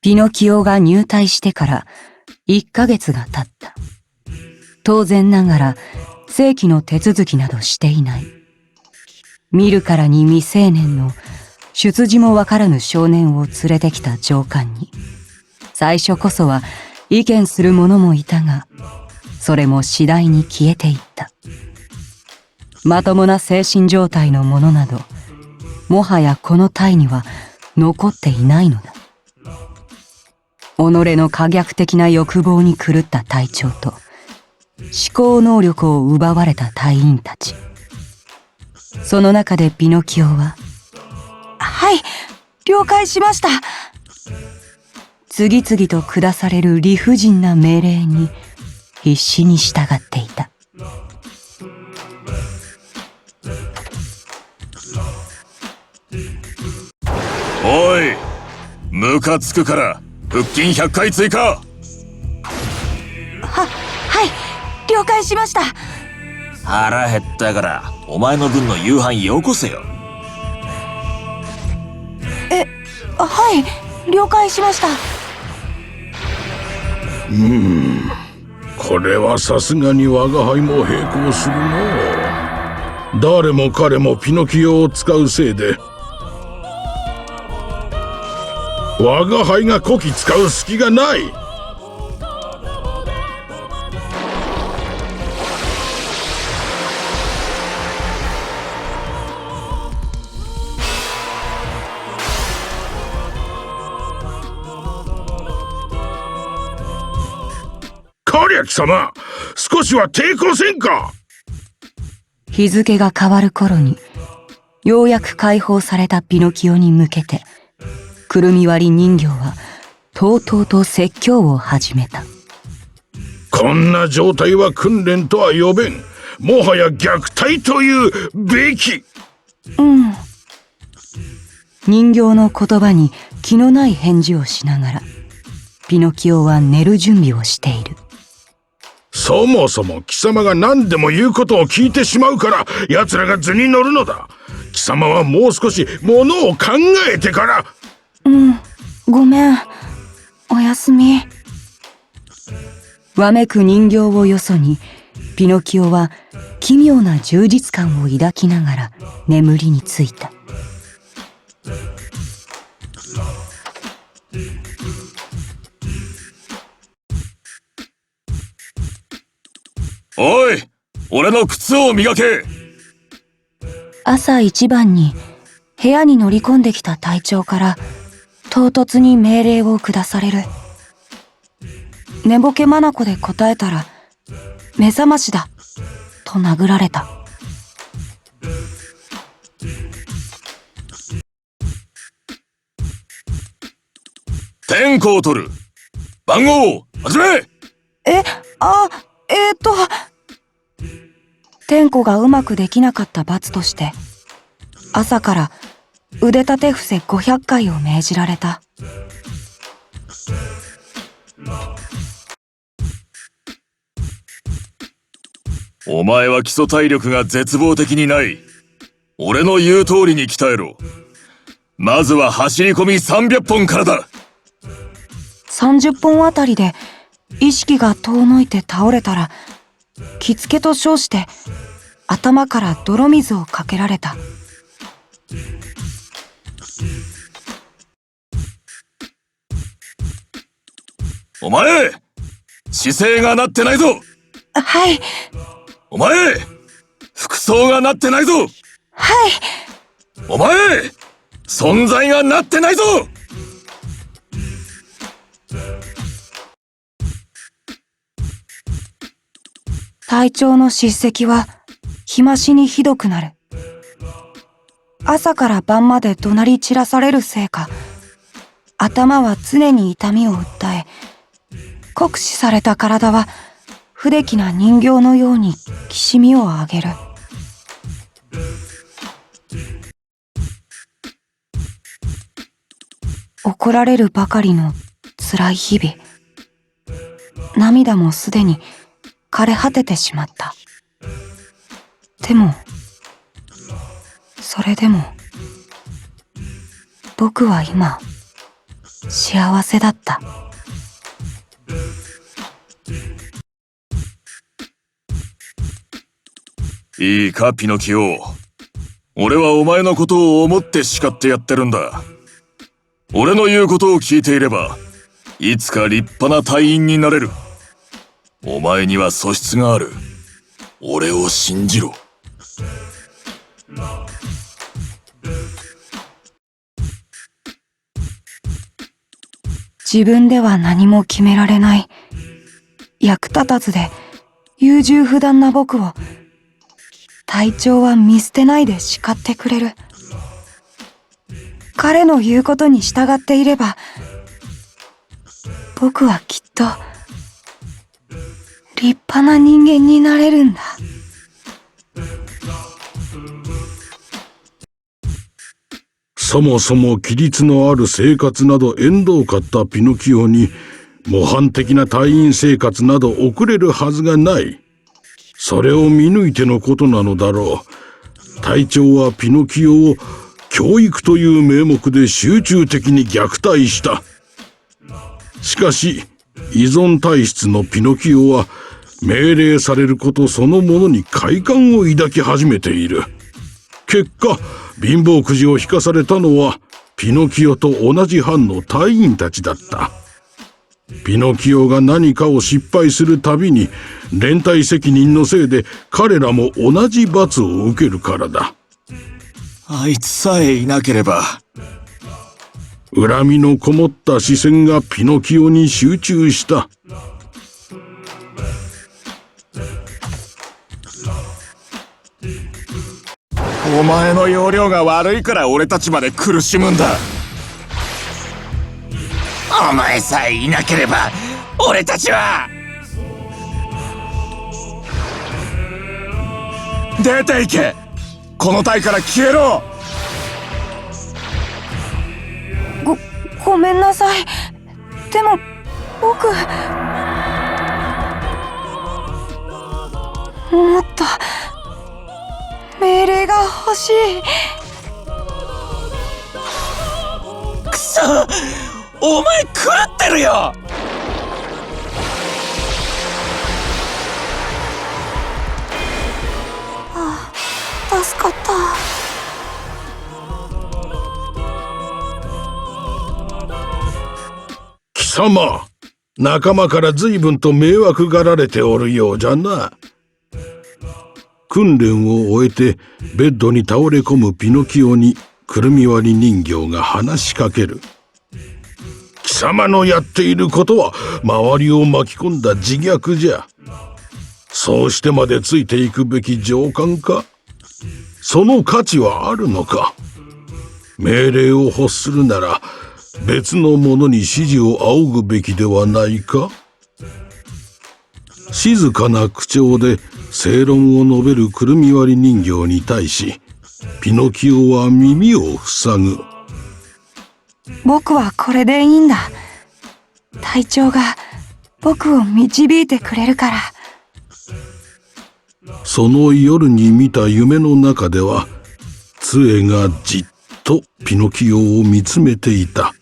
ピノキオが入隊してから1ヶ月が経った。当然ながら正規の手続きなどしていない。見るからに未成年の出自もわからぬ少年を連れてきた上官に、最初こそは意見する者もいたが、それも次第に消えていった。まともな精神状態の者など、もはやこの隊には残っていないのだ。己の可逆的な欲望に狂った隊長と、思考能力を奪われた隊員たち。その中でピノキオは、はい、了解しました。次々と下される理不尽な命令に必死に従っていた。おい、ムカつくから腹筋100回追加。はい、了解しました。腹減ったからお前の分の夕飯よこせよ。はい、了解しました。これはさすがに我が輩も並行するのう。誰も彼もピノキオを使うせいで我が輩がこき使う隙がない。かりゃ貴様、少しは抵抗せんか。日付が変わる頃に、ようやく解放されたピノキオに向けて、くるみ割り人形はとうとうと説教を始めた。こんな状態は訓練とは呼べん。もはや虐待というべき。人形の言葉に気のない返事をしながら、ピノキオは寝る準備をしている。そもそも貴様が何でも言うことを聞いてしまうから奴らが図に乗るのだ。貴様はもう少しものを考えてから。ごめん。おやすみ。わめく人形をよそに、ピノキオは奇妙な充実感を抱きながら眠りについた。おい、俺の靴を磨け。朝一番に部屋に乗り込んできた隊長から唐突に命令を下される。寝ぼけ眼で答えたら目覚ましだと殴られた。点呼を取る。番号始め。点呼がうまくできなかった罰として、朝から腕立て伏せ500回を命じられた。お前は基礎体力が絶望的にない。俺の言う通りに鍛えろ。まずは走り込み300本からだ。30本あたりで意識が遠のいて倒れたら、気付けと称して頭から泥水をかけられた。お前、姿勢がなってないぞ。はい。お前、服装がなってないぞ。はい。お前、存在がなってないぞ。隊長の叱責は日増しにひどくなる。朝から晩まで怒鳴り散らされるせいか、頭は常に痛みを訴え、酷使された体は不出来な人形のようにきしみを上げる。怒られるばかりの辛い日々。涙もすでに枯れ果ててしまった。でも、それでも、僕は今、幸せだった。いいか、ピノキオ。俺はお前のことを思って叱ってやってるんだ。俺の言うことを聞いていれば、いつか立派な隊員になれる。お前には素質がある。俺を信じろ。自分では何も決められない。役立たずで優柔不断な僕を、隊長は見捨てないで叱ってくれる。彼の言うことに従っていれば、僕はきっと立派な人間になれるんだ。そもそも規律のある生活など縁遠かったピノキオに、模範的な隊員生活など送れるはずがない。それを見抜いてのことなのだろう。隊長はピノキオを教育という名目で集中的に虐待した。しかし、依存体質のピノキオは命令されることそのものに快感を抱き始めている。結果、貧乏くじを引かされたのはピノキオと同じ班の隊員たちだった。ピノキオが何かを失敗するたびに連帯責任のせいで彼らも同じ罰を受けるからだ。あいつさえいなければ。恨みのこもった視線がピノキオに集中した。お前の容量が悪いから俺たちまで苦しむんだ。お前さえいなければ俺たちは。出て行け。この隊から消えろ。ごめんなさい。でも僕、もっと命令が欲しい。くそ、お前狂ってるよ。助かった。貴様、仲間から随分と迷惑がられておるようじゃな。訓練を終えてベッドに倒れ込むピノキオにくるみ割り人形が話しかける。貴様のやっていることは周りを巻き込んだ自虐じゃ。そうしてまでついていくべき上官か。その価値はあるのか。命令を欲するなら別の者に指示を仰ぐべきではないか。静かな口調で正論を述べるくるみ割り人形に対し、ピノキオは耳を塞ぐ。僕はこれでいいんだ。隊長が僕を導いてくれるから。その夜に見た夢の中では、杖がじっとピノキオを見つめていた。